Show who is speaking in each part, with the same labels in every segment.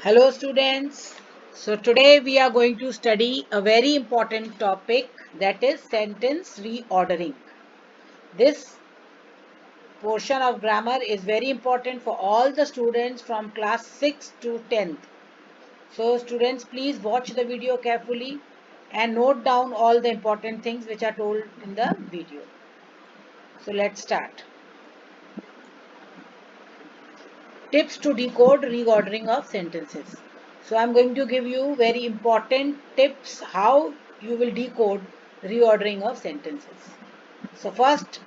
Speaker 1: Hello students. So today we are going to study a very important topic, that is sentence reordering. This portion of grammar is very important for all the students from class 6 to 10th. So students, please watch the video carefully and note down all the important things which are told in the video. So let's start. Tips to decode reordering of sentences. So I'm going to give you very important tips how you will decode reordering of sentences. So first,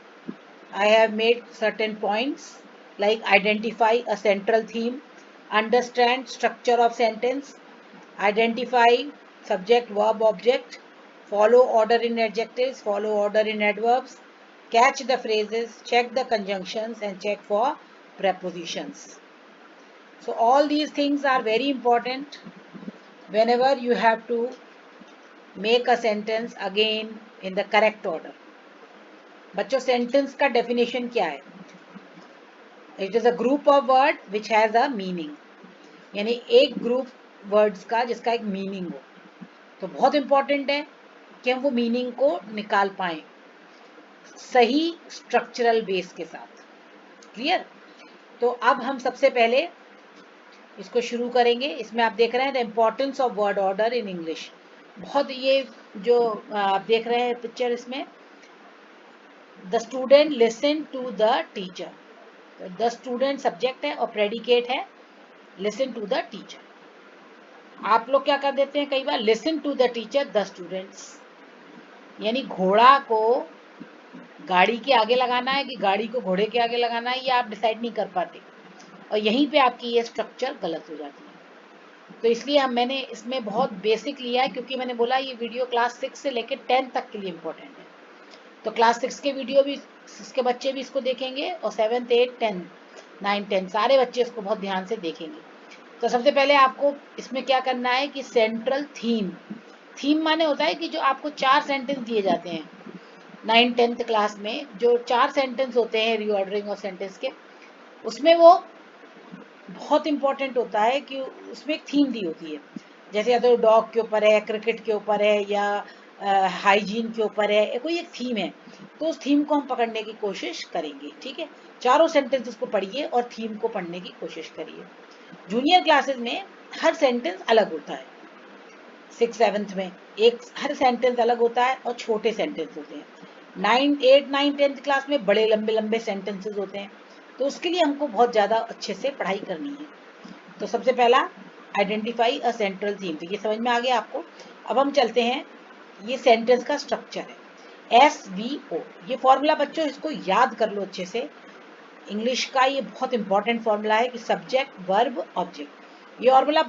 Speaker 1: I have made certain points like identify a central theme, understand structure of sentence, identify subject, verb, object, follow order in adjectives, follow order in adverbs, catch the phrases, check the conjunctions and check for prepositions. So all these things are very important whenever you have to make a sentence again in the correct order. बच्चों sentence का definition क्या है? It is a group of word which has a meaning, यानी एक group words का जिसका एक meaning हो. तो बहुत इंपॉर्टेंट है कि हम वो मीनिंग को निकाल पाए सही स्ट्रक्चरल बेस के साथ. क्लियर? तो अब हम सबसे पहले इसको शुरू करेंगे. इसमें आप देख रहे हैं the importance of word order in English. बहुत ये जो आप देख रहे हैं पिक्चर, इसमें the student listen to the teacher. The student subject है और प्रेडिकेट है लिसन टू द टीचर. आप लोग क्या कर देते हैं कई बार, listen to the teacher the students, यानी घोड़ा को गाड़ी के आगे लगाना है कि गाड़ी को घोड़े के आगे लगाना है, ये आप डिसाइड नहीं कर पाते और यहीं पे आपकी ये स्ट्रक्चर गलत हो जाती है. तो इसलिए मैंने इसमें बहुत बेसिक लिया है, क्योंकि मैंने बोला ये वीडियो क्लास 6 से लेकर 10 तक के लिए इम्पोर्टेंट है. तो क्लास 6 के वीडियो भी, 6 के बच्चे भी इसको देखेंगे और 7th 8 10 9 10 सारे बच्चे इसको बहुत ध्यान से देखेंगे. तो सबसे पहले आपको इसमें क्या करना है कि सेंट्रल थीम. थीम माने होता है कि जो आपको 4 सेंटेंस दिए जाते हैं 9 10th क्लास में, जो 4 सेंटेंस होते हैं रीऑर्डरिंग ऑफ सेंटेंस के, उसमें वो बहुत इंपॉर्टेंट होता है कि उसमें एक थीम दी होती है. जैसे या तो डॉग के ऊपर है, क्रिकेट के ऊपर है, या हाइजीन के ऊपर है, कोई एक थीम है. तो उस थीम को हम पकड़ने की कोशिश करेंगे. ठीक है, चारों सेंटेंसेस को पढ़िए और थीम को पढ़ने की कोशिश करिए. जूनियर क्लासेस में हर सेंटेंस अलग होता है. 6 7th में एक हर सेंटेंस अलग होता है और छोटे सेंटेंस होते हैं. 9 8 9 10th क्लास में बड़े लंबे लंबे सेंटेंसेस होते हैं. तो उसके लिए हमको बहुत ज़्यादा अच्छे से पढ़ाई करनी है. तो सबसे पहला आइडेंटिफाई अ सेंट्रल थीम. तो ये समझ में आ गया आपको. अब हम चलते हैं, ये सेंटेंस का स्ट्रक्चर है SVO. ये फॉर्मूला बच्चों इसको याद कर लो अच्छे से. इंग्लिश का ये बहुत इंपॉर्टेंट फॉर्मूला है कि सब्जेक्ट वर्ब ऑब्जेक्ट. ये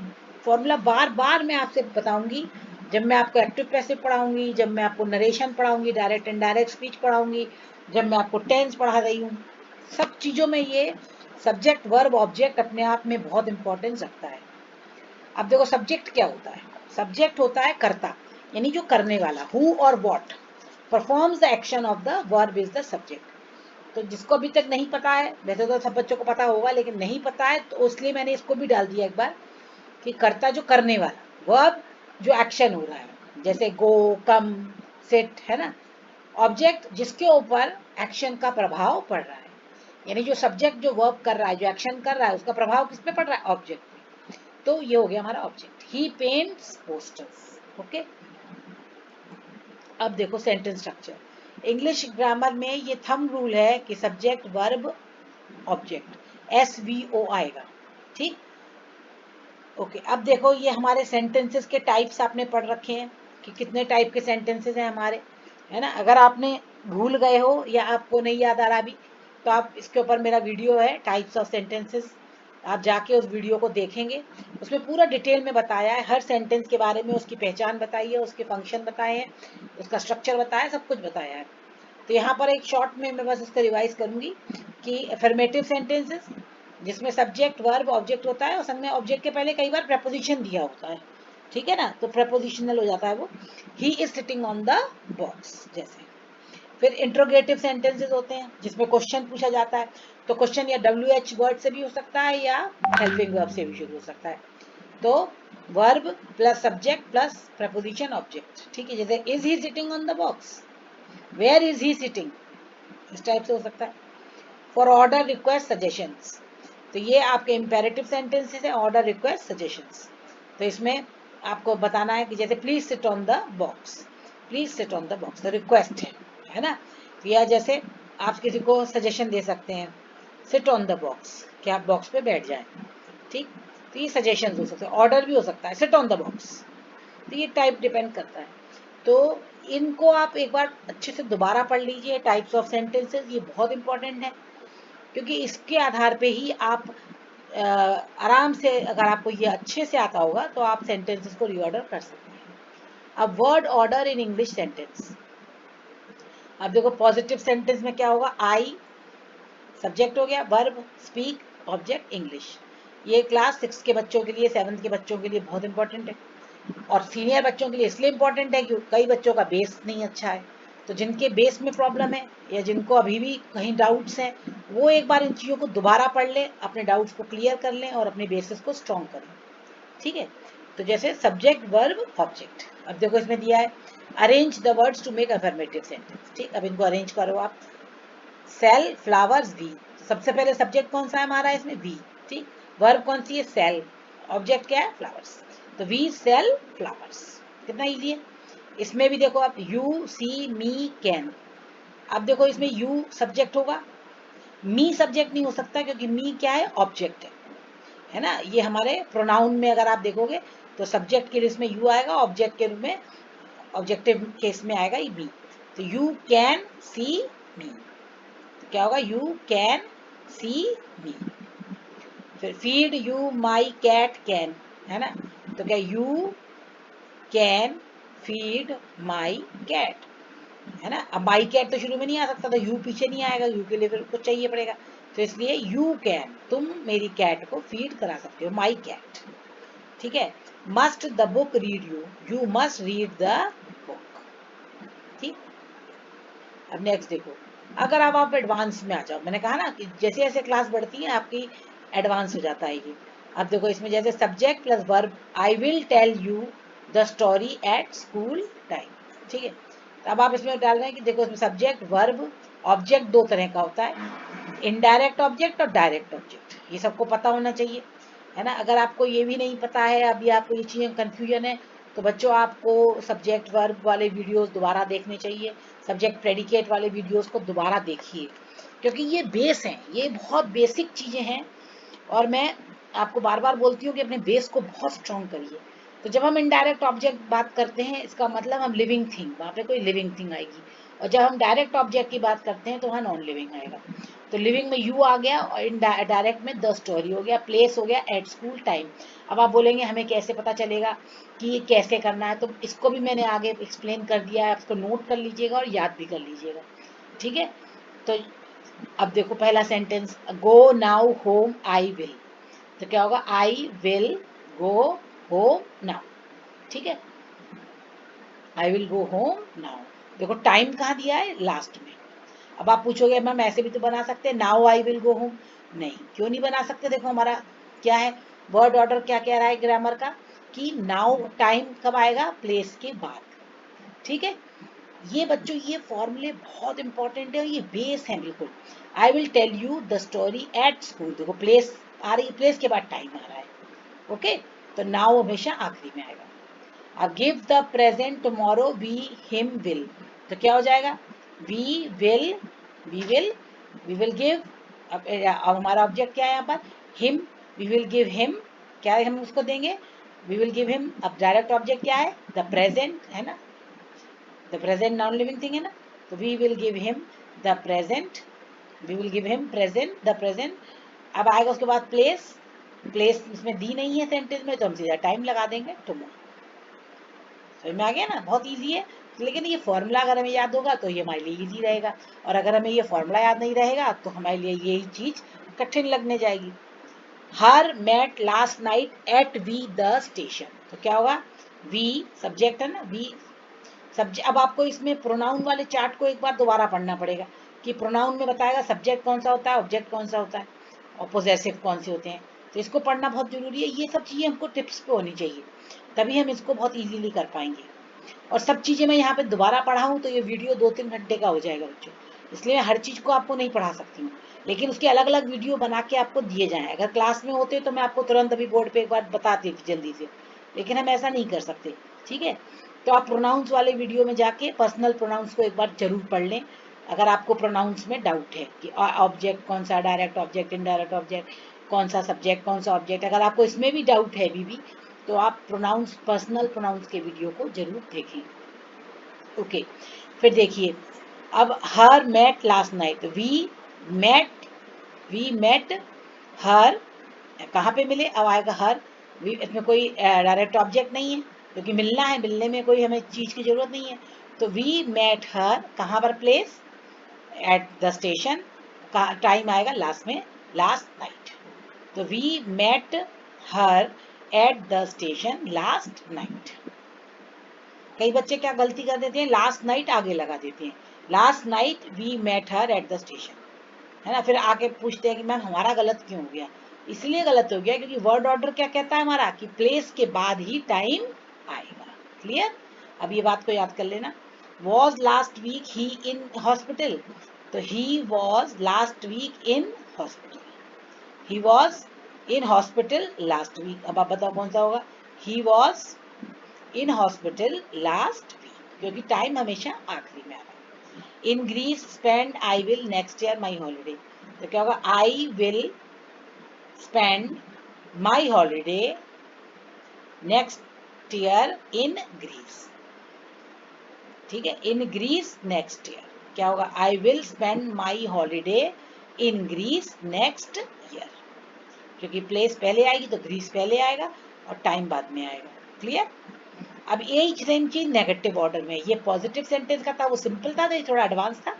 Speaker 1: फॉर्मूला बार बार मैं आपसे बताऊंगी जब मैं आपको एक्टिव पैसिव पढ़ाऊंगी, जब मैं आपको नरेशन पढ़ाऊंगी, डायरेक्ट एंड डायरेक्ट स्पीच पढ़ाऊंगी, जब मैं आपको टेंस पढ़ा रही हूँ. सब चीज़ों में ये सब्जेक्ट वर्ब ऑब्जेक्ट अपने आप में बहुत इंपॉर्टेंस रखता है. अब देखो सब्जेक्ट क्या होता है. सब्जेक्ट होता है कर्ता, यानी जो करने वाला. हु और what performs the action of the verb is the subject. तो जिसको अभी तक नहीं पता है, वैसे तो सब बच्चों को पता होगा, लेकिन नहीं पता है तो इसलिए मैंने इसको भी डाल दिया एक बार कि कर्ता जो करने वाला, वर्ब जो एक्शन हो रहा है, जैसे गो, कम, सिट, है ना. ऑब्जेक्ट जिसके ऊपर एक्शन का प्रभाव पड़ रहा है, यानी जो सब्जेक्ट जो वर्ब कर रहा है, जो एक्शन कर रहा है, उसका प्रभाव किस पे पड़ रहा है? ऑब्जेक्ट पे. तो ये हो गया हमारा ऑब्जेक्ट. ही पेंट्स पोस्टर्स. ओके. अब देखो सेंटेंस स्ट्रक्चर. इंग्लिश ग्रामर में ये थंब रूल है कि सब्जेक्ट वर्ब ऑब्जेक्ट SVO आएगा. ठीक. ओके. अब देखो ये हमारे सेंटेंसेस के टाइप्स आपने पढ़ रखे हैं कि कितने टाइप के सेंटेंसेस हैं हमारे, है ना. अगर आपने भूल गए हो या आपको नहीं याद आ रहा अभी, तो आप इसके ऊपर मेरा वीडियो है टाइप्स ऑफ सेंटेंसेस, आप जाके उस वीडियो को देखेंगे. उसमें पूरा डिटेल में बताया है हर सेंटेंस के बारे में, उसकी पहचान बताई है, उसके फंक्शन बताए हैं, उसका स्ट्रक्चर बताया है, सब कुछ बताया है. तो यहाँ पर एक शॉर्ट में मैं बस इसको रिवाइज करूंगी कि अफर्मेटिव सेंटेंसेस जिसमें सब्जेक्ट वर्ब ऑब्जेक्ट होता है और संग में ऑब्जेक्ट के पहले कई बार प्रपोजिशन दिया होता है. ठीक है ना, तो प्रपोजिशनल हो जाता है वो. He is sitting on the box जैसे. फिर इंट्रोगेटिव सेंटेंसेस होते हैं जिसमें क्वेश्चन पूछा जाता है. तो क्वेश्चन या WH वर्ड से भी हो सकता है या हेल्पिंग वर्ब से भी शुरू हो सकता है. तो verb plus subject plus preposition object, ठीक है। जैसे is he sitting on the box, where is he sitting, इस टाइप से हो सकता है। फॉर ऑर्डर रिक्वेस्ट सजेशंस, तो ये आपके इम्पेरेटिव सेंटेंसेस है, ऑर्डर रिक्वेस्ट सजेशंस। तो इसमें आपको बताना है कि जैसे please sit on the box, please sit on the box, तो रिक्वेस्ट है ना। तो या जैसे आप किसी को सजेशन दे सकते हैं, सिट ऑन द बॉक्स, कि आप बॉक्स पे बैठ जाएं, ठीक। तो ये सजेशन हो सकते हैं, ऑर्डर भी हो सकता है, सिट ऑन द बॉक्स। तो ये टाइप डिपेंड करता है। तो इनको आप एक बार अच्छे से दोबारा पढ़ लीजिए, टाइप्स ऑफ सेंटेंसेस, ये बहुत इंपॉर्टेंट है, क्योंकि इसके आधार पे ही आप आराम से, अगर आपको ये अच्छे से आता होगा तो आप सेंटेंसेस को रीऑर्डर कर सकते हैं। अब word order in English sentence, अब देखो पॉजिटिव सेंटेंस में क्या होगा, आई सब्जेक्ट हो गया, वर्ब स्पीक ऑब्जेक्ट इंग्लिश। ये क्लास 6 के बच्चों के लिए, 7th के बच्चों के लिए बहुत इंपॉर्टेंट है, और सीनियर बच्चों के लिए इसलिए इंपॉर्टेंट है क्योंकि कई बच्चों का बेस नहीं अच्छा है। तो जिनके बेस में प्रॉब्लम है या जिनको अभी भी कहीं डाउट्स हैं, वो एक बार इन चीज़ों को दोबारा पढ़ लें, अपने डाउट्स को क्लियर कर लें और अपने बेसिस को स्ट्रॉन्ग करें, ठीक है। तो जैसे सब्जेक्ट वर्ब ऑब्जेक्ट, अब देखो इसमें दिया है arrange the words to make affirmative sentence, ठीक। अब इनको अरेंज करो आप। सेल फ्लावर्स वी, सबसे पहले सब्जेक्ट कौन सा है हमारा इसमें, वी, ठीक। वर्ब कौन सी है, सेल, ऑब्जेक्ट क्या है, फ्लावर्स, तो वी सेल फ्लावर्स, कितना इजी है। इसमें भी देखो आप, यू सी मी कैन, अब देखो इसमें यू सब्जेक्ट होगा, मी सब्जेक्ट नहीं हो सकता क्योंकि मी क्या है, ऑब्जेक्ट है ना। ये हमारे प्रोनाउन में अगर आप देखोगे तो सब्जेक्ट के लिए इसमें यू आएगा, ऑब्जेक्ट के रूप में, ऑब्जेक्टिव केस में आएगा ये मी। तो यू कैन सी मी, तो क्या होगा, यू कैन सी मी। फिर feed you my cat can, है ना, तो क्या you can feed my cat, है ना। अब माई कैट तो शुरू में नहीं आ सकता, तो यू पीछे नहीं आएगा, यू के लिए फिर कुछ चाहिए पड़ेगा, तो इसलिए यू कैन, तुम मेरी कैट को फीड करा सकते हो, माई कैट, ठीक है। Must the book read you, you must read the book, ठीक। अब नेक्स्ट देखो, अगर अब आप एडवांस में आ जाओ, मैंने कहा ना कि जैसे जैसे क्लास बढ़ती है आपकी एडवांस हो जाता है ये। अब देखो इसमें जैसे subject plus verb, I will tell you the story at school time, ठीक है। तो अब आप इसमें डाल रहे हैं कि देखो इसमें सब्जेक्ट वर्ब ऑब्जेक्ट दो तरह का होता है, इनडायरेक्ट ऑब्जेक्ट और डायरेक्ट ऑब्जेक्ट, ये सबको पता होना चाहिए, है ना। अगर आपको ये भी नहीं पता है, अभी आपको ये चीज़ें कन्फ्यूजन है, तो बच्चों आपको सब्जेक्ट वर्ब वाले वीडियोस दोबारा देखने चाहिए, सब्जेक्ट प्रेडिकेट वाले वीडियोस को दोबारा देखिए, क्योंकि ये बेस हैं, ये बहुत बेसिक चीज़ें हैं, और मैं आपको बार बार बोलती हूँ कि अपने बेस को बहुत स्ट्रॉन्ग करिए। तो जब हम इनडायरेक्ट ऑब्जेक्ट बात करते हैं, इसका मतलब हम लिविंग थिंग, वहाँ पे कोई लिविंग थिंग आएगी, और जब हम डायरेक्ट ऑब्जेक्ट की बात करते हैं तो वहाँ नॉन लिविंग आएगा। तो लिविंग में यू आ गया, और इन डायरेक्ट में द स्टोरी हो गया, प्लेस हो गया एट स्कूल टाइम। अब आप बोलेंगे हमें कैसे पता चलेगा कि ये कैसे करना है, तो इसको भी मैंने आगे एक्सप्लेन कर दिया है, आप इसको नोट कर लीजिएगा और याद भी कर लीजिएगा, ठीक है। तो अब देखो पहला sentence, go now home I will, तो क्या होगा, I will go home now, ठीक है, I will go home now. देखो टाइम कहाँ दिया है, लास्ट में। अब आप पूछोगे मैम ऐसे भी तो बना सकते हैं, now I will go home, नहीं, क्यों नहीं बना सकते, देखो हमारा क्या है, वर्ड ऑर्डर क्या कह रहा है ग्रामर का, कि नाउ टाइम कब आएगा, प्लेस के बाद, ठीक है। ये बच्चों ये फॉर्मूले बहुत इंपॉर्टेंट है, ये बेस है बिल्कुल। I will tell you the story at school, देखो प्लेस आ रही है, प्लेस के बाद टाइम आ रहा है, ओके। तो नाउ हमेशा आखिरी में आएगा। अब give the present tomorrow we him will, तो क्या हो जाएगा, we will, we will, we will give, अब हमारा ऑब्जेक्ट क्या है यहाँ पर, him, we will give him, क्या है हम उसको देंगे, वी विल गिव हिम। अब डायरेक्ट ऑब्जेक्ट क्या है, द प्रेजेंट, है ना, the present non living thing है ना, तो we will give him the present, we will give him present, the present. अब आएगा उसके बाद प्लेस, प्लेस इसमें दी नहीं है सेंटेंस में, तो हम सीधा टाइम लगा देंगे, टुमारो। समझ में आ गया ना, बहुत इजी है। लेकिन ये फॉर्मूला अगर हमें याद होगा तो ये हमारे लिए इजी रहेगा, और अगर हमें ये फॉर्मूला याद नहीं रहेगा तो हमारे लिए यही चीज कठिन लगने जाएगी। Her met last night at we the station, तो क्या होगा, वी सब्जेक्ट है ना, वी सब्जेक्ट। अब आपको इसमें प्रोनाउन वाले चार्ट को एक बार दोबारा पढ़ना पड़ेगा, कि प्रोनाउन में बताएगा सब्जेक्ट कौन सा होता है, ऑब्जेक्ट कौन सा होता है, और पोजेसिव कौन से होते हैं। तो इसको पढ़ना बहुत जरूरी है। ये सब चीजें हमको टिप्स पे होनी चाहिए, तभी हम इसको बहुत इजीली कर पाएंगे। और सब चीजें मैं यहाँ पे दोबारा पढ़ाऊँ तो ये वीडियो 2-3 घंटे का हो जाएगा बच्चों, इसलिए मैं हर चीज को आपको नहीं पढ़ा सकती हूँ, लेकिन उसके अलग अलग वीडियो बना के आपको दिए जाए। अगर क्लास में होते तो मैं आपको तुरंत अभी बोर्ड पे एक बार बताती थी जल्दी से, लेकिन हम ऐसा नहीं कर सकते, ठीक है। तो आप प्रोनाउंस वाले वीडियो में जाके पर्सनल प्रोनाउंस को एक बार जरूर पढ़ लें, अगर आपको प्रोनाउंस में डाउट है कि ऑब्जेक्ट कौन सा, डायरेक्ट ऑब्जेक्ट, इनडायरेक्ट ऑब्जेक्ट, कौन सा सब्जेक्ट कौन सा ऑब्जेक्ट, अगर आपको इसमें भी डाउट है अभी भी, तो आप प्रोनाउंस, पर्सनल प्रोनाउंस के वीडियो को जरूर देखें। ओके, फिर देखिए, अब her met last night, we met her, कहाँ पे मिले, अब आएगा हर। इसमें कोई डायरेक्ट ऑब्जेक्ट नहीं है, क्योंकि मिलना है, मिलने में कोई हमें चीज की जरूरत नहीं है। तो वी मेट हर, कहाँ पर, place, at the station, time आएगा लास्ट में, लास्ट नाइट। तो we met her at the station last night. कई बच्चे क्या गलती कर देते हैं, लास्ट नाइट आगे लगा देते हैं, last night we met her at the station, है ना। फिर आके पूछते हैं कि मैम हमारा गलत क्यों हो गया, इसलिए गलत हो गया क्योंकि वर्ड ऑर्डर क्या कहता है हमारा, कि प्लेस के बाद ही टाइम आएगा। क्लियर, अब ये बात को याद कर लेना। Was last week he in hospital, तो he was last week in hospital, he was in hospital last week. अब आप बताओ कौन सा होगा, he was in hospital last week, क्योंकि टाइम हमेशा आखिरी में आता है। In Greece spend I will next year my holiday, तो क्या होगा, I will spend my holiday next year in Greece, ठीक है, इन ग्रीस नेक्स्ट ईयर, क्या होगा, I will spend my holiday in Greece next year, क्योंकि place पहले आएगी तो ग्रीस पहले आएगा और टाइम बाद में आएगा। क्लियर, अब यही सेम चीज नेगेटिव ऑर्डर में, ये पॉजिटिव सेंटेंस का था वो सिंपल था, तो ये थोड़ा एडवांस था,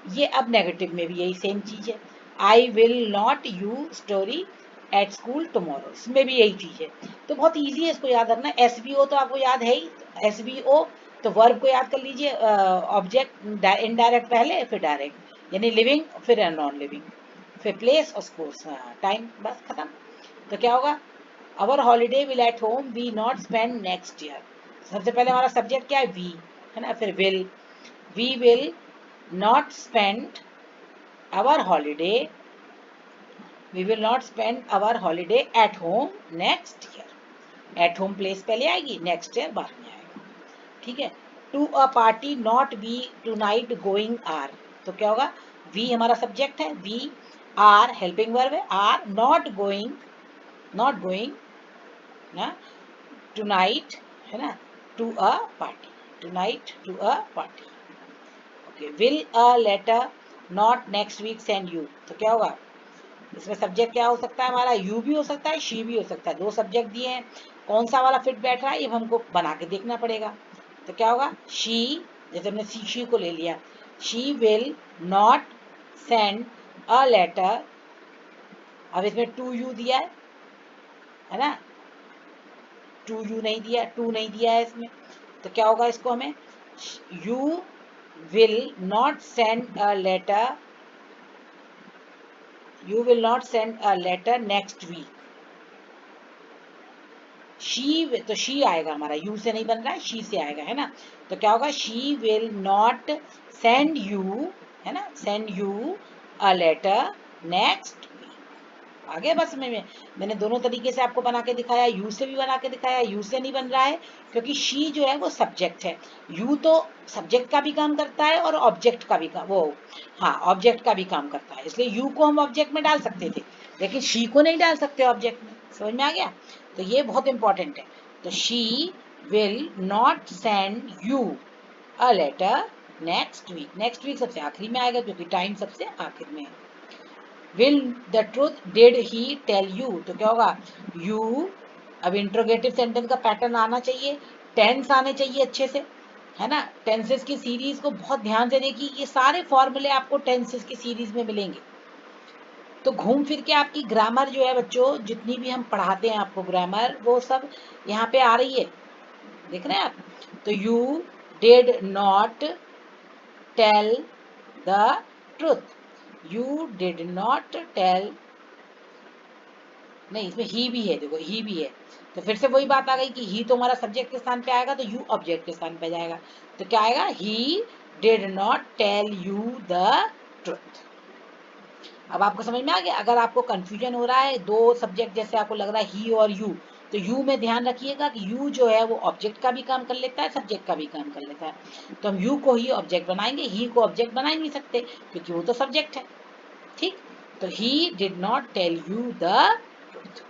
Speaker 1: ये अब नेगेटिव में भी यही सेम चीज है। I will not you story at school tomorrow, इसमें भी यही चीज है। तो बहुत इजी है इसको याद रखना। एसवीओ तो आपको याद है ही, एसवीओ तो वर्ब को याद कर लीजिए, ऑब्जेक्ट इनडायरेक्ट पहले फिर डायरेक्ट, यानी लिविंग फिर नॉन लिविंग, फिर प्लेस और स्कोर्स, टाइम, बस खत्म। तो क्या होगा, our holiday will at home we not spend next year, सबसे पहले हमारा सब्जेक्ट क्या है, वी, है ना, फिर will, we will not spend our holiday, we will not spend our holiday at home next year, at home place पहले आएगी, नेक्स्ट ईयर बाद में आएगा, ठीक है। To a party not we tonight going are, तो क्या होगा, वी हमारा सब्जेक्ट है, वी, आर हेल्पिंग वर्ब है, are not going, not going ना, टू नाइट, है ना, to a party, tonight to a party. Okay, will a letter not next week send you, तो क्या होगा, इसमें सब्जेक्ट क्या हो सकता है हमारा, यू भी हो सकता है, शी भी हो सकता है, दो सब्जेक्ट दिए हैं, कौन सा वाला फिट बैठ रहा है ये हमको बना के देखना पड़ेगा। तो क्या होगा, शी, जैसे हमने शी को ले लिया, she will not send a letter, अब इसमें टू यू दिया है ना, टू यू नहीं दिया, टू नहीं दिया है इसमें, तो क्या होगा, इसको हमें, you will not send a letter, you will not send a letter next week, she, तो शी आएगा हमारा, यू से नहीं बन रहा है, शी से आएगा, है ना। तो क्या होगा, she will not send you, है ना, send you a letter next week. आगे बस मैंने दोनों तरीके से आपको बना के दिखाया, यू से भी बना के दिखाया, यू से नहीं बन रहा है क्योंकि शी जो है वो सब्जेक्ट है, यू तो सब्जेक्ट का भी काम करता है और ऑब्जेक्ट का भी काम, वो, हाँ, ऑब्जेक्ट का भी काम करता है, इसलिए यू को हम ऑब्जेक्ट में डाल सकते थे लेकिन शी को नहीं डाल सकते ऑब्जेक्ट में। समझ में आ गया, तो ये बहुत इंपॉर्टेंट है। तो she will not send you a letter next week सबसे आखिरी में आएगा क्योंकि टाइम सबसे आखिर में है। Will the truth did he tell you, तो क्या होगा, यू, अब इंट्रोगेटिव सेंटेंस का पैटर्न आना चाहिए, टेंस आने चाहिए अच्छे से, है ना। टेंसेस की सीरीज को बहुत ध्यान से देखिए, ये सारे फॉर्मूले आपको टेंसेस की सीरीज में मिलेंगे। तो घूम फिर के आपकी ग्रामर जो है बच्चों, जितनी भी हम पढ़ाते हैं आपको ग्रामर, वो सब यहाँ पे आ रही है, देख रहे हैं आप। तो you did not tell the truth, you did not tell नहीं, इसमें ही भी है, देखो ही भी है, तो फिर से वही बात आ गई कि ही तो हमारा सब्जेक्ट के स्थान पे आएगा, तो यू ऑब्जेक्ट के स्थान पे जाएगा, तो क्या आएगा, he did not tell you the truth. अब आपको समझ में आ गया। अगर आपको कंफ्यूजन हो रहा है दो सब्जेक्ट जैसे आपको लग रहा है ही और यू, तो यू में ध्यान रखिएगा कि यू जो है वो ऑब्जेक्ट का भी काम कर लेता है, सब्जेक्ट का भी काम कर लेता है, तो हम यू को ही ऑब्जेक्ट बनाएंगे, ही को ऑब्जेक्ट बना ही नहीं सकते क्योंकि वो तो सब्जेक्ट है। ठीक, तो he did not tell you the truth.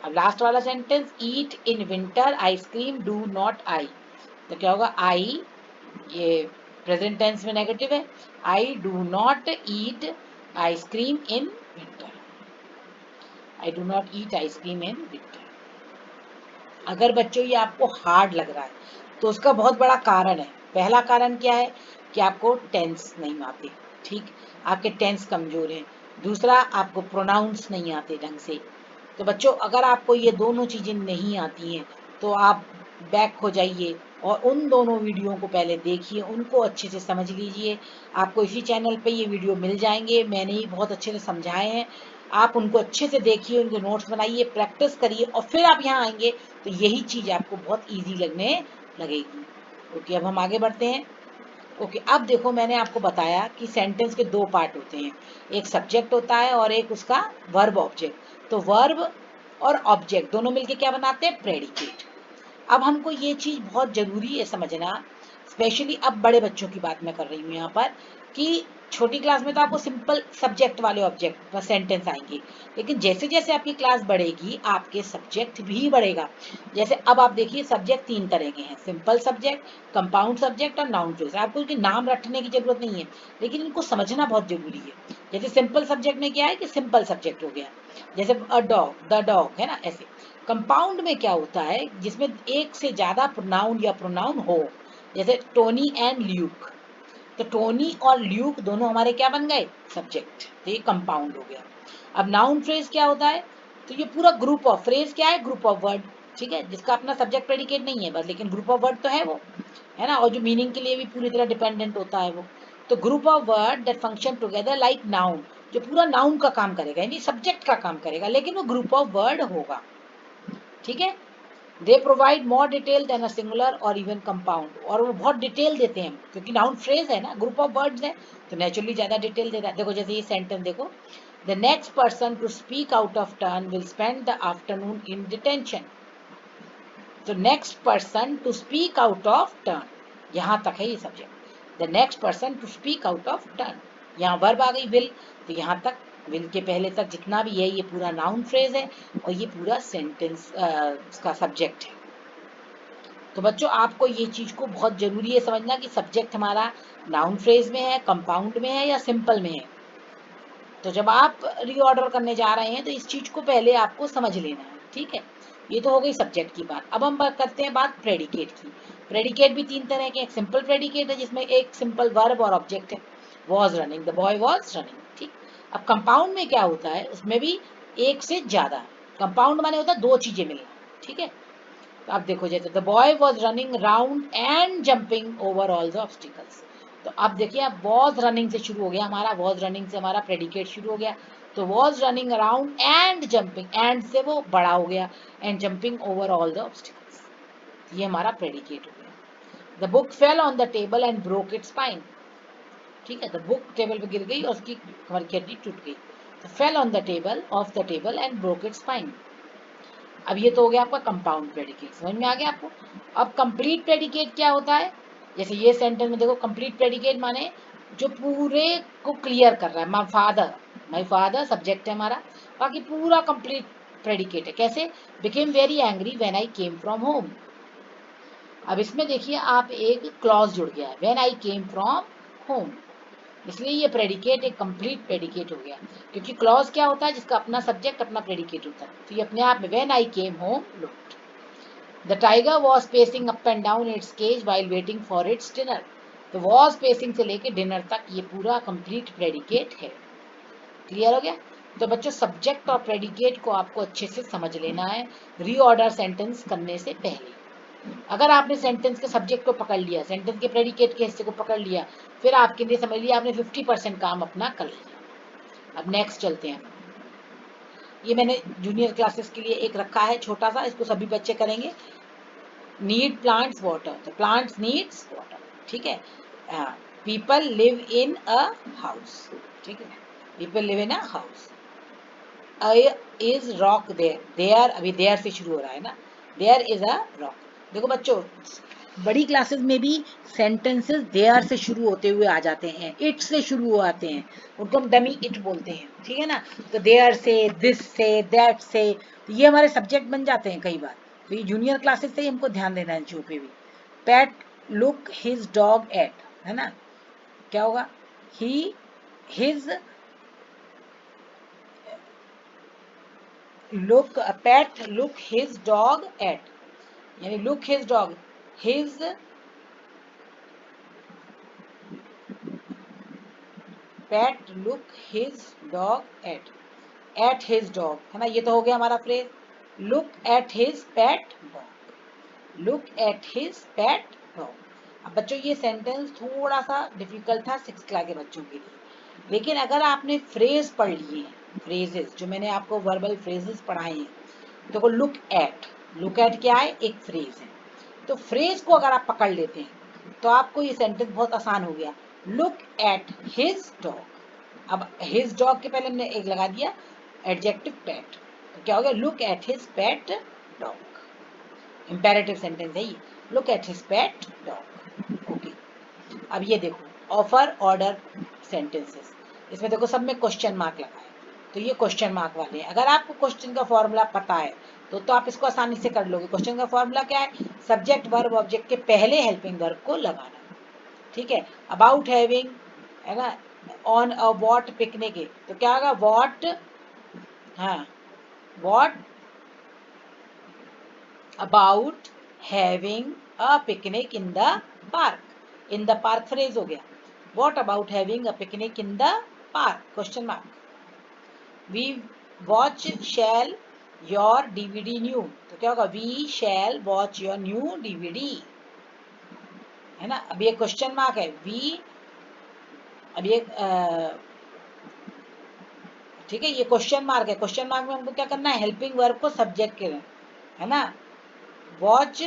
Speaker 1: अब लास्ट वाला sentence, eat in winter ice cream do not I, तो क्या होगा, आई, ये प्रेजेंट टेंस में नेगेटिव है, I do not eat ice cream in winter, I do not eat ice cream in winter. अगर बच्चों ये आपको हार्ड लग रहा है तो उसका बहुत बड़ा कारण है। पहला कारण क्या है कि आपको टेंस नहीं आते, ठीक, आपके टेंस कमजोर हैं। दूसरा, आपको प्रोनाउंस नहीं आते ढंग से। तो बच्चों अगर आपको ये दोनों चीजें नहीं आती हैं तो आप बैक हो जाइए और उन दोनों वीडियो को पहले देखिए, उनको अच्छे से समझ लीजिए। आपको इसी चैनल पे ये वीडियो मिल जाएंगे, मैंने ही बहुत अच्छे से समझाए हैं। आप उनको अच्छे से देखिए, उनके नोट्स बनाइए, प्रैक्टिस करिए और फिर आप यहाँ आएंगे तो यही चीज आपको बहुत इजी लगने लगेगी। ओके, अब हम आगे बढ़ते हैं। ओके, अब देखो मैंने आपको बताया कि सेंटेंस के दो पार्ट होते हैं, एक सब्जेक्ट होता है और एक उसका वर्ब ऑब्जेक्ट। तो वर्ब और ऑब्जेक्ट दोनों मिलके क्या बनाते हैं, प्रेडिकेट। अब हमको ये चीज बहुत जरूरी है समझना, स्पेशली अब बड़े बच्चों की बात मैं कर रही हूँ यहाँ पर, कि छोटी क्लास में तो आपको सिंपल सब्जेक्ट वाले ऑब्जेक्ट पर सेंटेंस आएंगे, लेकिन जैसे जैसे आपकी क्लास बढ़ेगी आपके सब्जेक्ट भी बढ़ेगा। जैसे अब आप देखिए सब्जेक्ट तीन तरह के हैं, सिंपल सब्जेक्ट, कंपाउंड सब्जेक्ट और नाउन फ्रेज। आपको इनके नाम रटने की जरूरत नहीं है, लेकिन इनको समझना बहुत जरूरी है। जैसे सिंपल सब्जेक्ट में क्या है कि सिंपल सब्जेक्ट हो गया, जैसे अ डॉग, द डॉग, है ना, ऐसे। कंपाउंड में क्या होता है, जिसमें एक से ज्यादा प्रोनाउन या प्रोनाउन हो, जैसे टोनी एंड ल्यूक, तो टोनी और ल्यूक दोनों हमारे क्या बन गए, सब्जेक्ट, तो ये कंपाउंड हो गया। अब नाउन फ्रेज क्या होता है, तो ये पूरा ग्रुप ऑफ, फ्रेज क्या है, ग्रुप ऑफ वर्ड, ठीक है, जिसका अपना सब्जेक्ट प्रेडिकेट नहीं है बस, लेकिन ग्रुप ऑफ वर्ड तो है वो, है ना, और जो मीनिंग के लिए भी पूरी तरह डिपेंडेंट होता है वो। तो group of word that function together like noun, जो पूरा नाउन का काम करेगा, यानी सब्जेक्ट का काम करेगा, लेकिन वो ग्रुप ऑफ वर्ड होगा, ठीक है। They provide more detail than a singular और इवन कंपाउंड, और वो बहुत डिटेल देते हैं क्योंकि नाउन फ्रेज है ना, ग्रुप ऑफ वर्ड्स है, तो नेचुरली ज्यादा डिटेल देता है। देखो जैसे ये सेंटेंस देखो, the next person to speak out of turn will spend the afternoon in detention. तो next person to speak out of turn, यहां तक है ये subject, the next person to speak out of turn, यहाँ verb आ गई will, तो यहाँ तक विल के पहले तक जितना भी है ये पूरा नाउन फ्रेज है और ये पूरा सेंटेंस का सब्जेक्ट है। तो बच्चों आपको ये चीज को बहुत जरूरी है समझना कि सब्जेक्ट हमारा नाउन फ्रेज में है, कंपाउंड में है या सिंपल में है। तो जब आप रीऑर्डर करने जा रहे हैं तो इस चीज को पहले आपको समझ लेना है, ठीक है। ये तो हो गई सब्जेक्ट की बात। अब हम बात करते हैं बात प्रेडिकेट की। प्रेडिकेट भी तीन तरह के, एक सिंपल प्रेडिकेट है जिसमें एक सिंपल वर्ब और ऑब्जेक्ट है, was running, the boy was running, ठीक। अब कंपाउंड में क्या होता है, उसमें भी एक से ज्यादा, कंपाउंड माने होता है दो चीजें मिलना, ठीक है। तो आप देखो जैसे the boy was running round and jumping over all the obstacles, तो अब देखिए अब वॉज रनिंग से शुरू हो गया हमारा, वॉज रनिंग से हमारा प्रेडिकेट शुरू हो गया, तो was running around and jumping, and से वो बड़ा हो गया, and jumping over all the obstacles, ये हमारा प्रेडिकेट हो गया। The book fell on the table and broke it's spine, ठीक है, द बुक टेबल पे गिर गई और उसकी कमर की हड्डी टूट गई, तो fell on the table, of the table and broke it's spine. अब ये तो हो गया आपका कंपाउंड प्रेडिकेट, समझ में आ गया आपको। अब कंप्लीट प्रेडिकेट क्या होता है, जैसे ये सेंटेंस में देखो, कंप्लीट प्रेडिकेट माने जो पूरे को क्लियर कर रहा है, माई फादर सब्जेक्ट है हमारा, बाकी पूरा कंप्लीट प्रेडिकेट है। कैसे, became very angry when I came from home. अब इसमें देखिए आप एक क्लॉज जुड़ गया है, when I came from home, इसलिए ये प्रेडिकेट एक कंप्लीट प्रेडिकेट हो गया, क्योंकि क्लॉज क्या होता है, जिसका अपना सब्जेक्ट अपना प्रेडिकेट होता है, तो ये अपने आप में when I came home looked, the tiger was pacing up and down its cage while waiting for its dinner, तो वॉज पेसिंग से लेके डिनर तक ये पूरा कंप्लीट प्रेडिकेट है। क्लियर हो गया। तो बच्चों सब्जेक्ट और प्रेडिकेट को आपको अच्छे से समझ लेना है रीऑर्डर सेंटेंस करने से पहले। अगर आपने सेंटेंस के सब्जेक्ट को पकड़ लिया, सेंटेंस के प्रेडिकेट के हिस्से को पकड़ लिया, फिर आपके लिए समझ लिया आपने 50% काम अपना कर लिया। अब नेक्स्ट चलते हैं। ये मैंने जूनियर क्लासेस के लिए एक रखा है छोटा सा, इसको सभी बच्चे करेंगे। नीड प्लांट्स वाटर, तो प्लांट्स नीड्स वाटर, ठीक है। People live in a house, ठीक है, people live in a house. Is rock there, there अभी देयर से शुरू हो रहा है ना, देयर इज अ रॉक। देखो बच्चों, बड़ी क्लासेस में भी सेंटेंसेस देयर से शुरू होते हुए आ जाते हैं, इट से शुरू हो आते हैं, उनको हम डमी इट बोलते हैं, ठीक है ना। तो देयर से, दिस से, दैट से, तो ये हमारे सब्जेक्ट बन जाते हैं कई बार। तो ये जूनियर क्लासेस से ही हमको ध्यान देना है जो पे भी। Pat look his dog at, है ना, क्या होगा, he his look, a pet look his dog at, यानी look his dog, his pet look his dog at his dog, है ना, ये तो हो गया हमारा phrase. look at his pet dog, look at his pet dog। अब बच्चों ये सेंटेंस थोड़ा सा डिफिकल्ट था 6th क्लास के बच्चों के लिए, लेकिन अगर आपने फ्रेज पढ़ लिए, फ्रेजेस जो मैंने आपको वर्बल फ्रेजेस पढ़ाए हैं, देखो लुक एट क्या है, एक फ्रेज है। तो फ्रेज को अगर आप पकड़ लेते हैं तो आपको ये सेंटेंस बहुत आसान हो गया। लुक एट हिज डॉग, अब हिज डॉग के पहले हमने एक लगा दिया एडजेक्टिव पेट, तो क्या हो गया, look at his pet dog. Imperative sentence है ये, look at his pet dog. Okay, अब ये देखो ऑफर ऑर्डर सेंटेंसेस, इसमें देखो सब में क्वेश्चन मार्क लगा है, तो ये क्वेश्चन मार्क वाले हैं। अगर आपको क्वेश्चन का फॉर्मूला पता है तो आप इसको आसानी से कर लोगे। क्वेश्चन का फॉर्मूला क्या है, सब्जेक्ट वर्ब ऑब्जेक्ट के पहले हेल्पिंग वर्ब को लगाना, ठीक है। अबाउट हैविंग, है ना, ऑन अ वॉट पिकनिक, तो क्या होगा, वॉट, हाँ, what about having a picnic in the park, in the park phrase हो गया। What about having a picnic in the park, question mark. We watch shall your DVD new, तो क्या होगा, we shall watch your new DVD, है ना। अब ये question mark है, वी, अब ये ठीक है, ये क्वेश्चन मार्क है। क्वेश्चन मार्क में हमको क्या करना है, हेल्पिंग वर्ब को सब्जेक्ट के, है ना। वॉच,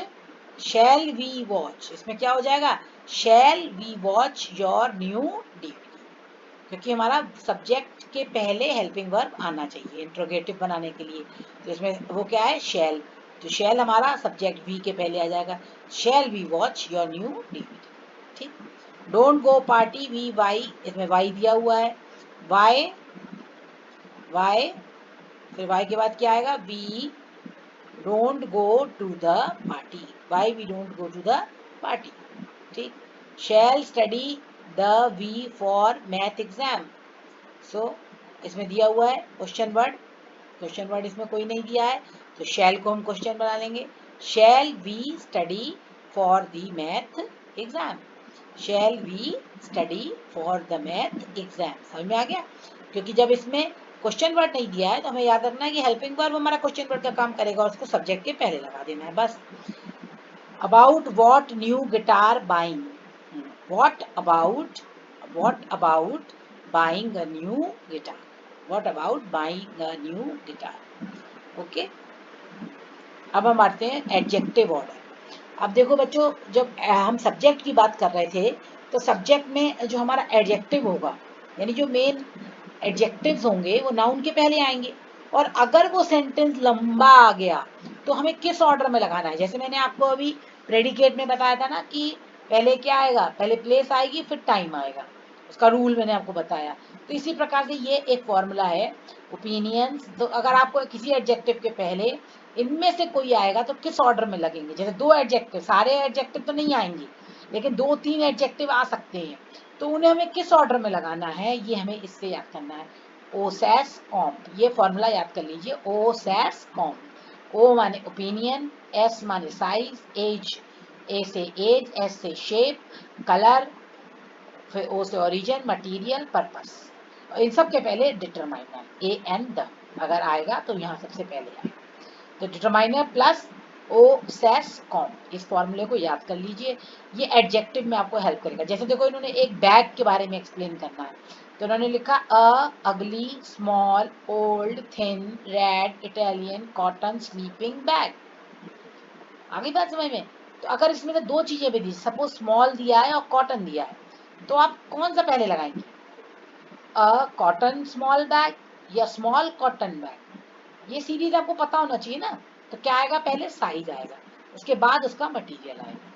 Speaker 1: शैल वी वॉच, इसमें क्या हो जाएगा, shall we watch your new DVD, क्योंकि हमारा सब्जेक्ट के पहले हेल्पिंग वर्ब आना चाहिए इंट्रोगेटिव बनाने के लिए। तो इसमें वो क्या है, शैल, तो शैल हमारा सब्जेक्ट वी के पहले आ जाएगा, shall we watch your new DVD, ठीक। Don't go party, we why, इसमें वाई दिया हुआ है, वाई, वाई, फिर वाई के बाद क्या आएगा, we don't go to the party, why we don't go to the party, ठीक। Shall study the we for math exam, so इसमें दिया हुआ है क्वेश्चन वर्ड, क्वेश्चन वर्ड इसमें कोई नहीं दिया है, तो शैल को हम क्वेश्चन बना लेंगे। Shall we study for the math exam, shall we study for the math exam, समझ में आ गया। क्योंकि जब इसमें क्वेश्चन वर्ड नहीं दिया है तो हमें याद रखना है कि हेल्पिंग वर्ब हमारा क्वेश्चन वर्ड का काम करेगा और उसको सब्जेक्ट के पहले लगा देना है बस। About what new guitar buying, what about, what about buying a new guitar, what about buying a new guitar, okay. अब हम आते हैं एडजेक्टिव ऑर्डर। अब देखो बच्चों, जब हम सब्जेक्ट की बात कर रहे थे तो सब्जेक्ट में जो हमारा एडजेक्टिव होगा, यानी जो मेन एडजेक्टिव्स होंगे वो नाउन के पहले आएंगे, और अगर वो सेंटेंस लंबा आ गया तो हमें किस ऑर्डर में लगाना है। जैसे मैंने आपको अभी प्रेडिकेट में बताया था ना कि पहले क्या आएगा, पहले प्लेस आएगी फिर टाइम आएगा, उसका रूल मैंने आपको बताया। तो इसी प्रकार से ये एक फॉर्मूला है ओपिनियंस। तो अगर आपको किसी एडजेक्टिव के पहले इनमें से कोई आएगा तो किस ऑर्डर में लगेंगे, जैसे दो एडजेक्टिव, सारे एडजेक्टिव तो नहीं आएंगे लेकिन 2-3 एडजेक्टिव आ सकते हैं, तो उन्हें हमें किस ऑर्डर में लगाना है ये हमें इससे याद करना है। ओ सैस कॉम, ये फॉर्मूला याद कर लीजिए, ओ सैस कॉम। ओ माने ओपिनियन, एस माने साइज, एज, ए से एज, एस से शेप, कलर, फिर ओ से ओरिजिन, मटेरियल, पर्पस, इन सब के पहले डिटरमाइनर ए एंड द अगर आएगा तो यहाँ सबसे पहले आएगा, तो डिटरमाइनर प्लस ओ सेस कॉम, इस फॉर्मूले को याद कर लीजिए। ये एडजेक्टिव में आपको हेल्प करेगा। जैसे देखो इन्होंने एक बैग के बारे में एक्सप्लेन करना है तो उन्होंने लिखा अ अगली small old thin red Italian cotton sleeping bag. आगे बात समझ में? तो अगर इसमें से दो चीजें भी दी, सपोज स्मॉल दिया है और कॉटन दिया है, तो आप कौन सा पहले लगाएंगे? अ कॉटन स्मॉल बैग या स्मॉल कॉटन बैग? ये सीरीज आपको पता होना चाहिए ना। तो क्या आएगा? पहले साइज आएगा, उसके बाद उसका मटेरियल आएगा।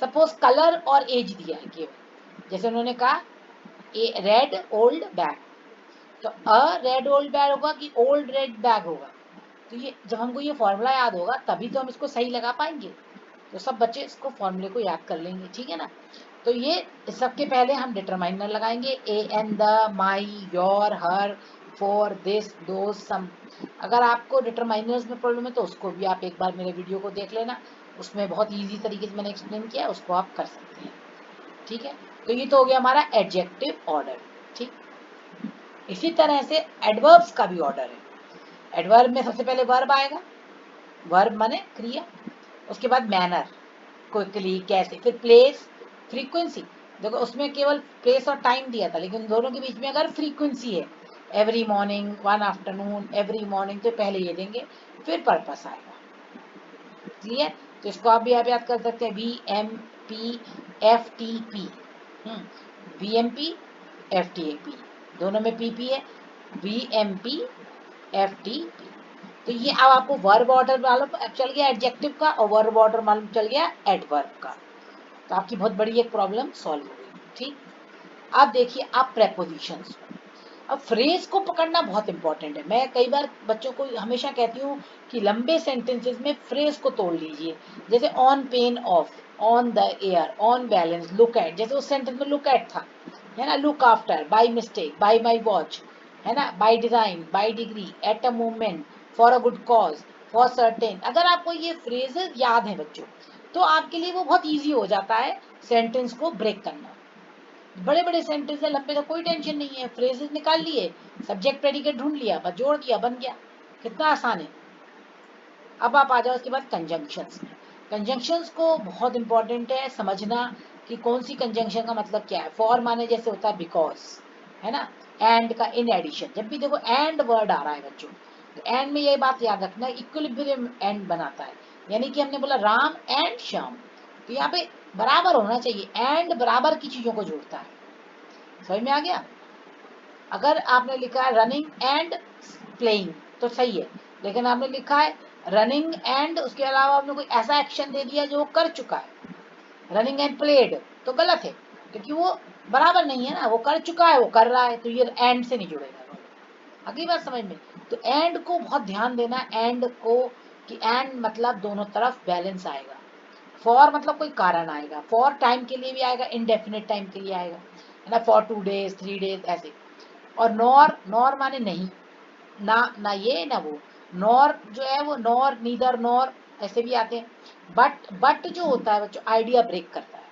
Speaker 1: सपोज कलर और एज दिया है केवल, जैसे उन्होंने कहा ए रेड ओल्ड बैग, तो अ रेड ओल्ड बैग होगा कि ओल्ड रेड बैग होगा? तो ये जब हमको ये फॉर्मूला याद होगा तभी तो हम इसको सही लगा पाएंगे। तो सब बच्चे इसको फॉर्मूले को याद कर लेंगे, ठीक है ना। तो ये सबके पहले हम डिटरमाइनर लगाएंगे, a an the my your her four this दो सम। अगर आपको डिटरमाइनर्स में प्रॉब्लम है तो उसको भी आप एक बार मेरे वीडियो को देख लेना, उसमें बहुत इजी तरीके से मैंने एक्सप्लेन किया है, उसको आप कर सकते हैं, ठीक है। तो ये तो हो गया हमारा एडजेक्टिव ऑर्डर, ठीक। इसी तरह से एडवर्ब्स का भी ऑर्डर है। एडवर्ब में सबसे पहले वर्ब आएगा, वर्ब माने क्रिया, उसके बाद मैनर क्विकली कैसे, फिर प्लेस फ्रीक्वेंसी। देखो उसमें केवल प्लेस और टाइम दिया था, लेकिन दोनों के बीच में अगर फ्रीक्वेंसी है, every morning, one afternoon, every morning, तो पहले ये देंगे, फिर पर्पस आएगा। क्लियर? तो इसको आप भी आप याद कर सकते हैं, VMPFTP, VMPFTP, दोनों में PP है, VMPFTP। तो ये अब आपको वर्ब ऑर्डर मालूम चल गया एडजेक्टिव का, और वर्ब ऑर्डर मालूम चल गया एडवर्ब का। तो आपकी बहुत बड़ी एक प्रॉब्लम सॉल्व हो गई, ठीक। अब देखिए आप प्रेपोजिशंस। अब फ्रेज को पकड़ना बहुत इंपॉर्टेंट है। मैं कई बार बच्चों को हमेशा कहती हूँ कि लंबे सेंटेंसेस में फ्रेज को तोड़ लीजिए, जैसे on pain of, on the air, on balance, look at. जैसे उस सेंटेंस में लुक एट था, है ना, look after, by mistake, bye my watch, है ना, by design, bye degree, at a movement, for a good cause, for certain. अगर आपको ये फ्रेजेस याद है बच्चों, तो आपके लिए वो बहुत ईजी हो जाता है सेंटेंस को ब्रेक करना। बड़े बड़े सेंटेंस है लंबे, का कोई टेंशन नहीं है, फ्रेजेस निकाल लिए, सब्जेक्ट प्रेडिकेट ढूंढ लिया, बस जोड़ दिया, बन गया। कितना आसान है। अब आप आ जाओ उसके बाद कंजंक्शंस में। कंजंक्शंस को बहुत इंपॉर्टेंट है समझना कि कौन सी कंजंक्शन का मतलब क्या है। फॉर माने जैसे होता है बिकॉज, है ना, एंड का इन एडिशन। जब भी देखो एंड वर्ड आ रहा है बच्चों, तो एंड में ये बात याद रखना, इक्विलिब्रियम एंड बनाता है। यानी कि हमने बोला राम एंड श्याम, तो यहाँ पे बराबर होना चाहिए, एंड बराबर की चीजों को जोड़ता है। समझ में आ गया? अगर आपने लिखा है रनिंग एंड प्लेइंग तो सही है, लेकिन आपने लिखा है रनिंग एंड उसके अलावा आपने कोई ऐसा एक्शन दे दिया जो वो कर चुका है, रनिंग एंड प्लेड, तो गलत है, क्योंकि वो बराबर नहीं है ना, वो कर चुका है, वो कर रहा है, तो ये एंड से नहीं जुड़ेगा। अगली बात समझ में? तो एंड को बहुत ध्यान देना, एंड को, कि एंड मतलब दोनों तरफ बैलेंस आएगा। फॉर मतलब कोई कारण आएगा, फॉर टाइम के लिए भी आएगा, इनडेफिनेट टाइम के लिए आएगा, है ना, फॉर 2 days 3 days ऐसे। और नॉर, नॉर माने नहीं, ना ना ये ना वो। नॉर जो है वो नॉर, नीदर, नॉर ऐसे भी आते हैं। बट जो होता है बच्चों आइडिया ब्रेक करता है।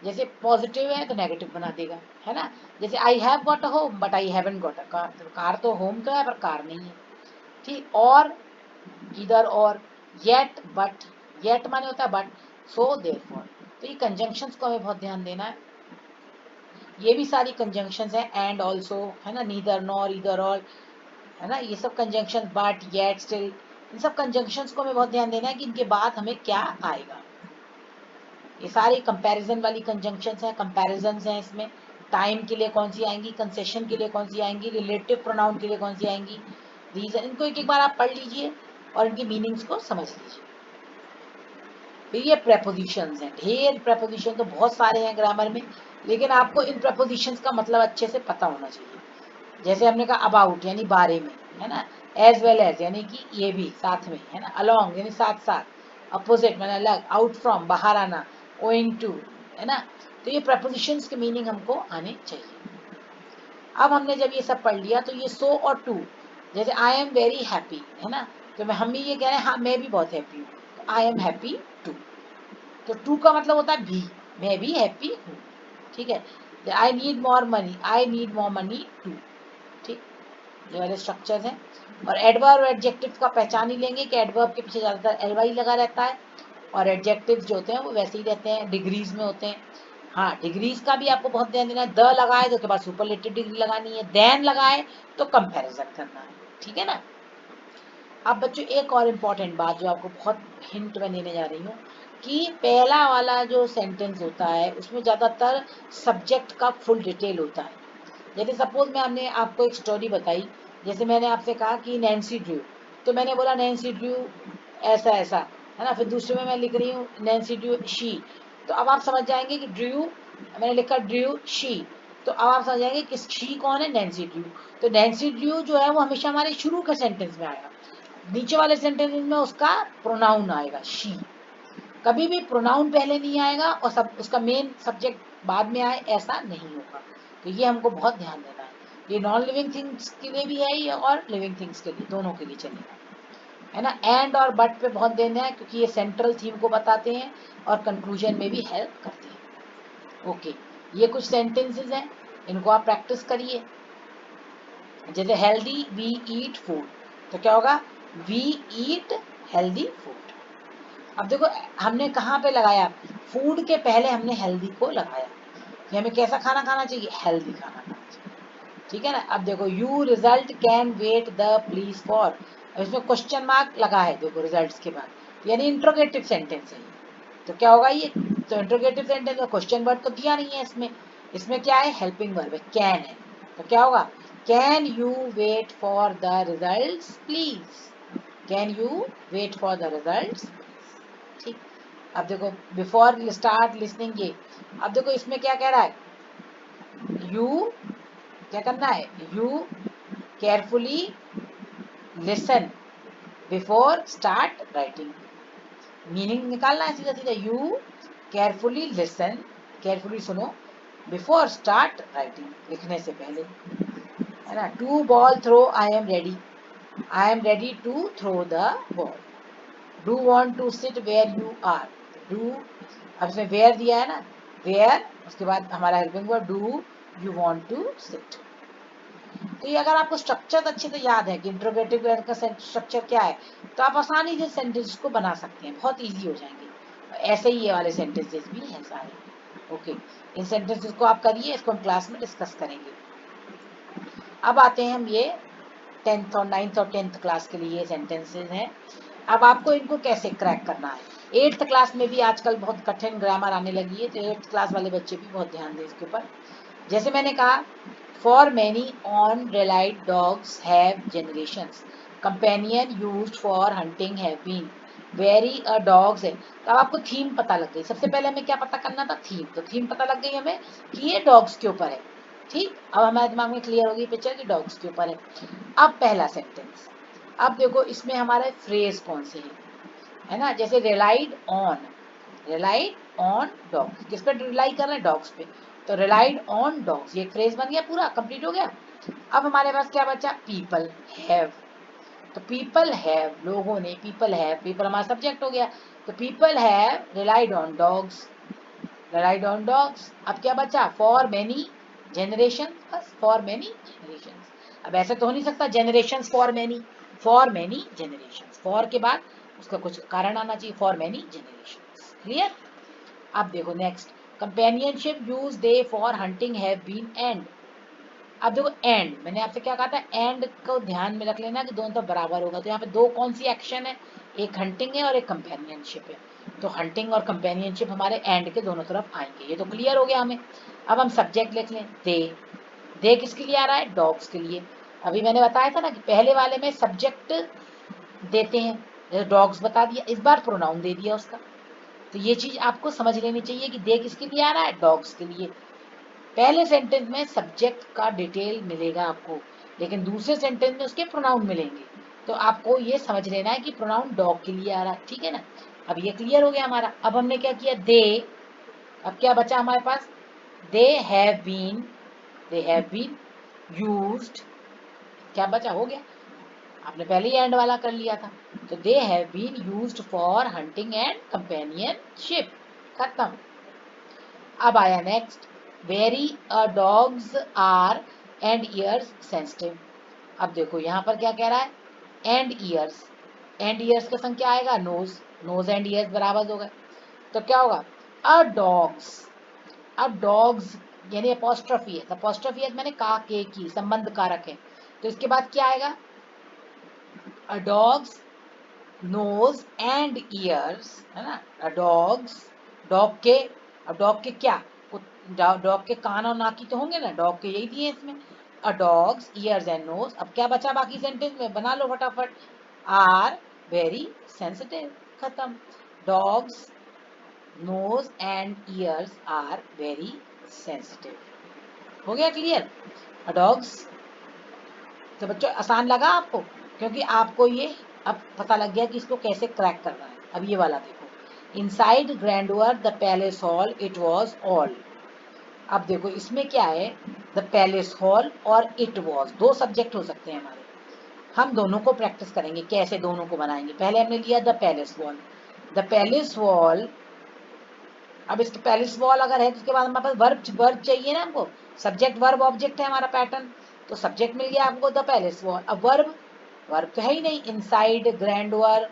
Speaker 1: जैसे पॉजिटिव है तो नेगेटिव बना देगा, है ना। जैसे I have got a home but I haven't got a car, तो कार तो होम तो है पर कार नहीं है, ठीक। और इधर, और येट बट, येट माने होता है बट, सो देयरफॉर। तो ये कंजंक्शंस को हमें बहुत ध्यान देना है। ये भी सारी कंजंक्शंस हैं, एंड ऑल्सो, है ना, नीदर, नॉर, इधर, ऑल, है ना, ये सब कंजंक्शन, बट, येट, स्टिल, इन सब कंजंक्शंस को हमें बहुत ध्यान देना है कि इनके बाद हमें क्या आएगा। ये सारी कंपैरिजन वाली कंजंक्शंस हैं, कंपैरिजंस हैं इसमें। टाइम के लिए कौन सी आएंगी, कंसेशन के लिए कौन सी आएंगी, रिलेटिव प्रोनाउन के लिए कौन सी आएंगी, रीजन। इनको एक एक बार आप पढ़ लीजिए और इनकी मीनिंग्स को समझ लीजिए। फिर ये प्रेपोजिशंस हैं, ढेर प्रेपोजिशन तो बहुत सारे हैं ग्रामर में, लेकिन आपको इन प्रेपोजिशंस का मतलब अच्छे से पता होना चाहिए। जैसे हमने कहा अबाउट यानी बारे में, है ना, एज वेल एज यानी कि ये भी साथ में, है ना, अलोंग यानी साथ साथ, अपोजिट माने अलग, आउट फ्रॉम बाहर आना, ओइंग टू, है ना। तो ये प्रेपोजिशंस के मीनिंग हमको आने चाहिए। अब हमने जब ये सब पढ़ लिया तो ये सो और टू, जैसे आई एम वेरी हैप्पी, है ना, तो हम भी ये कह रहे हैं हाँ मैं भी बहुत हैप्पी हूँ, तो आई एम हैप्पी टू। तो टू का मतलब होता है भी, मैं भी हैप्पी हूँ, ठीक है। I need more money, I need more money too, ठीक। ये वाले स्ट्रक्चर्स हैं। और एडवर्ब और एडजेक्टिव का पहचान ही लेंगे कि एडवर्ब के पीछे ज़्यादातर एल वाई लगा रहता है, और एडजेक्टिव्स जो होते हैं वो वैसे ही रहते हैं, डिग्रीज में होते हैं। हाँ, डिग्रीज का भी आपको बहुत ध्यान देना है। द लगाए तो उसके बाद सुपरलेटिव डिग्री लगानी है, देन लगाए तो कंपैरिजन करना है, ठीक है ना। अब बच्चों एक और इम्पॉर्टेंट बात जो आपको बहुत हिंट में देने जा रही हूँ कि पहला वाला जो सेंटेंस होता है उसमें ज़्यादातर सब्जेक्ट का फुल डिटेल होता है। जैसे सपोज मैं हमने आपको एक स्टोरी बताई, जैसे मैंने आपसे कहा कि नैन्सी ड्रू, तो मैंने बोला नैन्सी ड्रू ऐसा ऐसा, है ना। फिर दूसरे में मैं लिख रही हूँ नैन्सी ड्रू शी, तो अब आप समझ जाएंगे कि ड्रू, मैंने लिखा ड्रू शी, तो अब आप समझ जाएंगे कि शी कौन है, नैन्सी ड्रू। तो नैन्सी ड्रू जो है वो हमेशा हमारे शुरू के सेंटेंस में आएगा, नीचे वाले सेंटेंस में उसका प्रोनाउन आएगा शी। कभी भी प्रोनाउन पहले नहीं आएगा और सब उसका मेन सब्जेक्ट बाद में आए, ऐसा नहीं होगा। तो ये हमको बहुत ध्यान देना है। ये नॉन लिविंग थिंग्स के लिए भी है ये और लिविंग थिंग्स के लिए, दोनों के लिए चलेगा, है ना। एंड और बट पे बहुत देना है क्योंकि ये सेंट्रल थीम को बताते हैं और कंक्लूजन में भी हेल्प करते हैं। ओके, ये कुछ सेंटेंसेस हैं, इनको आप प्रैक्टिस करिए। जैसे हेल्दी वी ईट फूड, तो क्या होगा, वी ईट हेल्दी फूड। अब देखो हमने कहाँ पे लगाया, फूड के पहले हमने हेल्दी को लगाया कि हमें कैसा खाना खाना चाहिए, हेल्दी खाना खाना चाहिए, ठीक है ना। अब देखो you result can wait the please for, इसमें क्वेश्चन मार्क लगा है देखो रिजल्ट्स के बाद, यानी इंट्रोगेटिव सेंटेंस है ये। तो क्या होगा ये, तो इंट्रोगेटिव सेंटेंस में क्वेश्चन वर्ड तो दिया नहीं है इसमें, इसमें क्या है, हेल्पिंग वर्ब है, कैन है। तो क्या होगा, can you wait for the results please, can you wait for the results, ठीक। अब देखो बिफोर स्टार्ट लिसनिंग ये, अब देखो इसमें क्या कह रहा है, यू क्या करना है, you carefully listen before start writing, meaning निकालना है सीधा सीधा, यू केयरफुली लिसन, केयरफुली सुनो, बिफोर स्टार्ट राइटिंग, लिखने से पहले, है ना। To ball throw I am ready, I am ready to throw the ball, do want to sit where you are, do, अब इसमें वेयर दिया है ना, वेयर, उसके बाद हमारा helping verb do you want to sit. तो ये अगर आपको स्ट्रक्चर अच्छे से याद है कि इंट्रोगेटिव का स्ट्रक्चर क्या है, तो आप आसानी से सेंटेंस को बना सकते हैं, बहुत इजी हो जाएंगे। ऐसे ही ये वाले सेंटेंसेस भी हैं सारे। ओके, इन सेंटेंसेस को आप करिए, इसको हम क्लास में डिस्कस करेंगे। अब आते हैं हम ये 10th और 9th और 10th क्लास के लिए ये सेंटेंसेस हैं। अब आपको इनको कैसे क्रैक करना है। 8th क्लास में भी आजकल बहुत कठिन ग्रामर आने लगी है, तो 8th क्लास वाले बच्चे भी बहुत ध्यान दें इसके ऊपर। जैसे मैंने कहा, for many on relied dogs have generations, companion used for hunting have been, very a dogs है। तो अब आपको थीम पता लग गई, सबसे पहले हमें क्या पता करना था, थीम। तो थीम पता लग गई हमें कि ये डॉग्स के ऊपर है, ठीक। अब हमारे दिमाग में क्लियर होगी पिक्चर कि डॉग्स के ऊपर है। अब पहला सेंटेंस, अब देखो इसमें हमारे फ्रेज कौन से है ना। जैसे relied on, relied on dogs, किस पे रिलाई कर रहे हैं, डॉग्स पे, तो रिलाइड ऑन डॉग्स, ये फ्रेज बन गया, पूरा कंप्लीट हो गया। अब हमारे पास क्या बचा, पीपल हैव, तो पीपल हैव, लोगों ने, पीपल हैव, पीपल हमारा सब्जेक्ट हो गया, तो people have relied on dogs, relied on dogs. अब क्या बचा, फॉर मेनी जनरेशन, बस फॉर मेनी जनरेशन। अब ऐसे तो हो नहीं सकता generation for many generation, for के बाद उसका कुछ कारण आना चाहिए, फॉर मेनी जनरेशन, क्लियर। अब देखो next, companionship use they for hunting have been and. अब देखो एंड, मैंने आपसे क्या कहा था, एंड को ध्यान में रख लेना कि दोनों तो बराबर होगा। तो यहाँ पे दो कौन सी एक्शन है, एक हंटिंग है और एक कंपेनियनशिप है, तो हंटिंग और कंपेनियनशिप हमारे एंड के दोनों तरफ आएंगे, ये तो क्लियर हो गया हमें। अब हम सब्जेक्ट लिख लें, दे किसके लिए आ रहा है, डॉग्स के लिए। अभी मैंने बताया था ना कि पहले वाले में सब्जेक्ट देते हैं, जैसे डॉग्स बता दिया, इस बार प्रोनाउन दे दिया उसका। तो ये चीज आपको समझ लेनी चाहिए कि दे किसके लिए आ रहा है, डॉग्स के लिए। पहले सेंटेंस में सब्जेक्ट का डिटेल मिलेगा आपको, लेकिन दूसरे सेंटेंस में उसके प्रोनाउन मिलेंगे। तो आपको ये समझ लेना है कि प्रोनाउन डॉग के लिए आ रहा है, ठीक है ना। अब ये क्लियर हो गया हमारा। अब हमने क्या किया, दे, अब क्या बचा हमारे पास, they have been, they have been used, क्या बचा, हो गया, आपने पहले ही एंड वाला कर लिया था। तो they have been used for hunting and companionship, खत्म। अब आया next, very a dogs are and ears sensitive. अब देखो यहाँ पर क्या कह रहा है, एंड ईयर्स का संग क्या आएगा, नोज, नोज एंड ईयर्स बराबर हो गए, तो क्या होगा, अ डॉग्स, अब डॉग्स यानी अपोस्ट्रोफी है, अपोस्ट्रोफी है मैंने का के की संबंध कारक है, तो इसके बाद क्या आएगा, अ डॉग्स नोज एंड ईयर्स, है ना, अ डॉग्स, डॉग के, अब डॉग के क्या, डॉग के कान और नाक ही तो होंगे ना, डॉग के यही दिए इसमें, a dogs ears and nose, अब क्या बचा बाकी सेंटेंस में, बना लो फटाफट, आर वेरी सेंसिटिव, खत्म, dogs nose and ears are very sensitive, हो गया क्लियर, अ डॉग्स। तो बच्चों आसान लगा आपको, क्योंकि आपको ये अब पता लग गया कि इसको कैसे क्रैक करना है। अब ये वाला देखो, inside grandeur the palace hall it was all, अब देखो इसमें क्या है, द पैलेस हॉल और इट वॉज दो सब्जेक्ट हो सकते हैं हमारे, हम दोनों को प्रैक्टिस करेंगे कैसे दोनों को बनाएंगे। पहले हमने लिया the palace wall, the palace wall, अब इसके पैलेस वॉल अगर है तो उसके बाद हमारे पास वर्ब वर्ब चाहिए ना हमको, सब्जेक्ट वर्ब ऑब्जेक्ट है हमारा पैटर्न, तो सब्जेक्ट मिल गया आपको द पैलेस वॉल, अब वर्ब, वर्ब तो है ही नहीं, इनसाइड ग्रैंडवर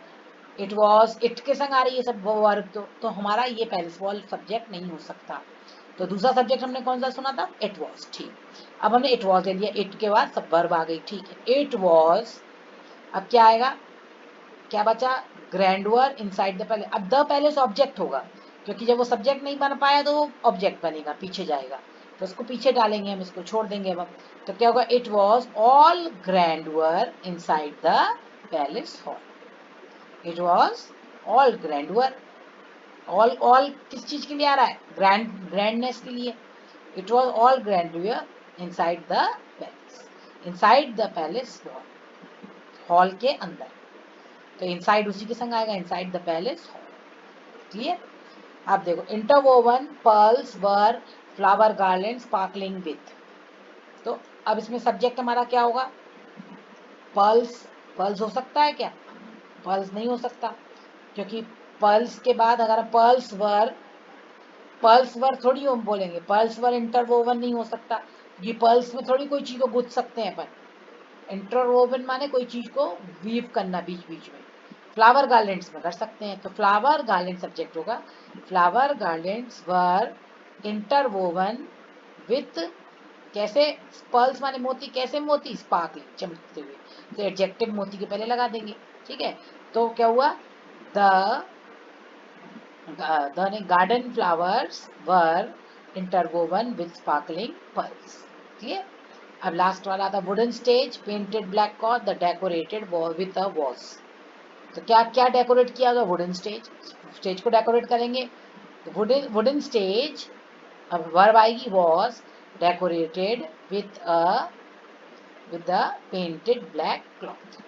Speaker 1: इट वॉज, इट के संग आ रही है सब वर्ब, तो हमारा ये पैलेस वॉल सब्जेक्ट नहीं हो सकता, तो दूसरा सब्जेक्ट हमने कौन सा सुना था, इट वॉज, ठीक, अब हमने इट वॉज ले लिया, इट के बाद सब वर्ब आ गई, ठीक है, इट वॉज, अब क्या आएगा, क्या बचा, ग्रैंडवर इनसाइड द पैलेस, अब द पैलेस ऑब्जेक्ट होगा, क्योंकि जब वो सब्जेक्ट नहीं बन पाया तो वो ऑब्जेक्ट बनेगा, पीछे जाएगा, तो उसको पीछे डालेंगे हम, इसको छोड़ देंगे अब, तो क्या होगा, it was all grandeur inside the palace hall, it was all grandeur, all all किस चीज के लिए आ रहा है, ग्रैंडनेस के लिए, it was all grandeur inside the palace, inside the palace hall, hall के अंदर, तो इनसाइड उसी के संग आएगा, inside the palace hall, clear. अब देखो, interwoven pearls were flower garland sparkling with, तो अब इसमें सब्जेक्ट हमारा क्या होगा, पर्ल्स, पर्ल्स हो सकता है क्या, पर्ल्स नहीं हो सकता, क्योंकि पर्ल्स के बाद अगर पर्ल्स वर थोड़ी हम बोलेंगे, पर्ल्स वर इंटरवोवन नहीं हो सकता, ये पर्ल्स में थोड़ी कोई चीज को गुथ सकते हैं अपन, इंटरवोवन माने कोई चीज को वीव करना बीच बीच में, फ्लावर गार्लैंड्स में कर सकते हैं, तो फ्लावर गार्लैंड सब्जेक्ट होगा, flower garlands were interwoven with, कैसे, पर्ल्स माने मोती, कैसे मोती, स्पार्कलिंग चमकते हुए, तो एडजेक्टिव मोती के पहले लगा देंगे, ठीक है, तो क्या हुआ, the the garden flowers were interwoven with sparkling pearls, clear। अब लास्ट वाला था wooden stage painted black caught the decorated with a was, तो क्या क्या डेकोरेट किया गया, वुडन स्टेज, स्टेज को डेकोरेट करेंगे, तो वुडन स्टेज, अब वर्ब आएगी was decorated with the painted black cloth,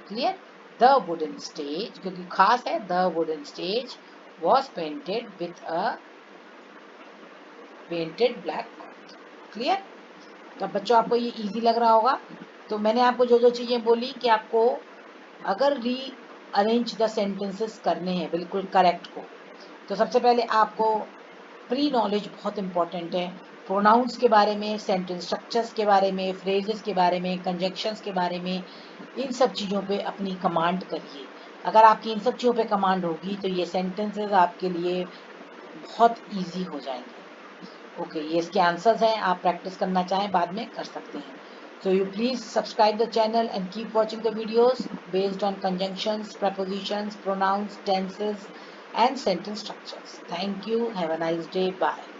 Speaker 1: clear, the wooden stage क्योंकि खास है, the wooden stage was painted with a painted black cloth, clear. तो बच्चों आपको ये इजी लग रहा होगा, तो मैंने आपको जो जो चीजें बोली कि आपको अगर री अरेंज द सेंटेंसेस करने हैं बिल्कुल करेक्ट को, तो सबसे पहले आपको प्री नॉलेज बहुत इंपॉर्टेंट है, प्रोनाउंस के बारे में, सेंटेंस स्ट्रक्चर्स के बारे में, फ्रेजेस के बारे में, कंजक्शंस के बारे में, इन सब चीज़ों पे अपनी कमांड करिए, अगर आपकी इन सब चीज़ों पे कमांड होगी तो ये सेंटेंसेस आपके लिए बहुत इजी हो जाएंगे, ओके, ये इसके आंसर्स हैं, आप प्रैक्टिस करना चाहें बाद में कर सकते हैं, so you please subscribe the channel and keep watching the videos based on conjunctions, prepositions, pronouns, tenses and sentence structures. Thank you, have a nice day, bye.